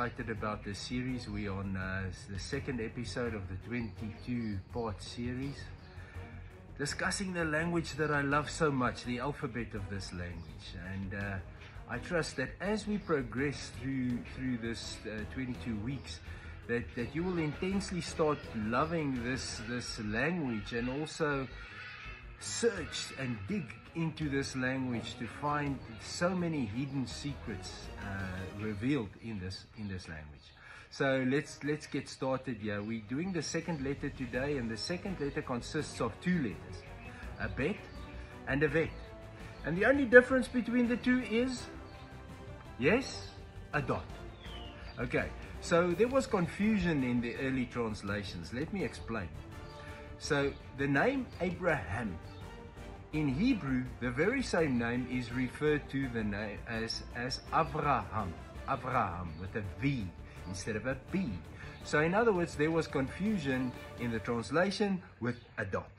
excited about this series. We're on the second episode of the 22-part series, discussing the language that I love so much, the alphabet of this language. And I trust that as we progress through this 22 weeks, that you will intensely start loving this language, and also search and dig into this language to find so many hidden secrets revealed in this language. So let's get started here. We're doing the second letter today, and the second letter consists of two letters, a bet and a vet. And the only difference between the two is, yes, a dot. Okay, so there was confusion in the early translations. Let me explain. So the name Abraham, in Hebrew, the very same name is referred to the name as Avraham, Avraham with a V instead of a B. So in other words, there was confusion in the translation with a dot.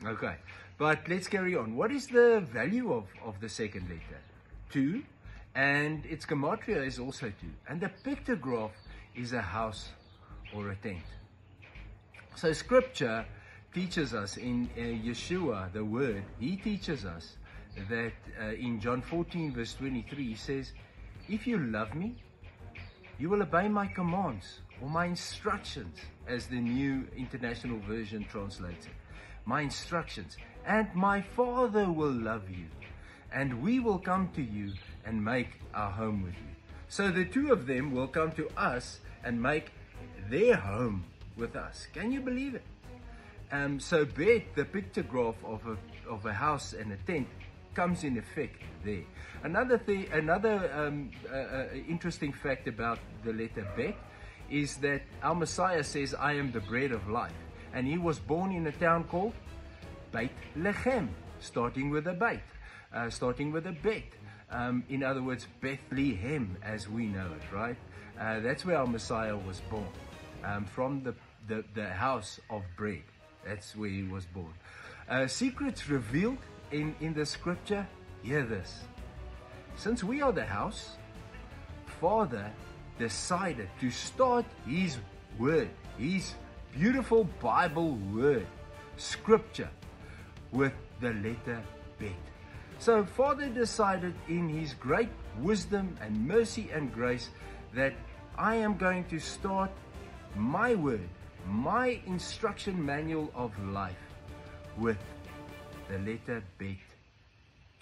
Okay, but let's carry on. What is the value of the second letter? 2, and its gematria is also 2. And the pictograph is a house or a tent. So scripture teaches us in Yeshua, the word, he teaches us that in John 14 verse 23, he says, if you love me, you will obey my commands or my instructions, as the New International Version translates it. My instructions, and my Father will love you, and we will come to you and make our home with you. So the two of them will come to us and make their home with us. Can you believe it? So bet, the pictograph of a house and a tent, comes in effect there. Another interesting fact about the letter bet is that our Messiah says, I am the bread of life. And he was born in a town called Beit Lechem, starting with a bet. In other words, Bethlehem as we know it, right? That's where our Messiah was born, from the house of bread. That's where he was born. Secrets revealed in the scripture. Hear this. Since we are the house, Father decided to start his word, his beautiful Bible word, scripture, with the letter bet. So Father decided in his great wisdom and mercy and grace that I am going to start my word, my instruction manual of life, with the letter bet,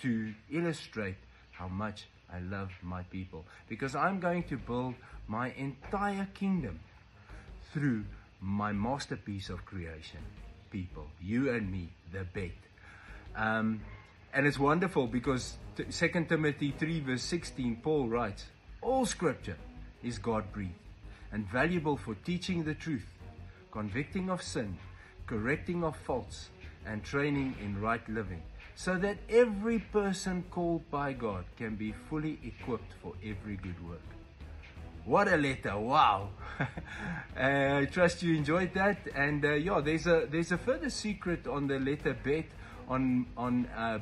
to illustrate how much I love my people, because I'm going to build my entire kingdom through my masterpiece of creation, people, you and me, the bet. And it's wonderful because 2 Timothy 3 verse 16, Paul writes, all scripture is God-breathed and valuable for teaching the truth, convicting of sin, correcting of faults, and training in right living, so that every person called by God can be fully equipped for every good work. What a letter! Wow! I trust you enjoyed that. And yeah, there's a further secret on the letter bet on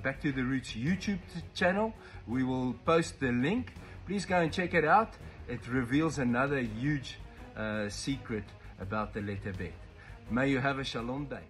Back to the Roots YouTube channel. We will post the link. Please go and check it out. It reveals another huge secret about the letter bet. May you have a shalom day.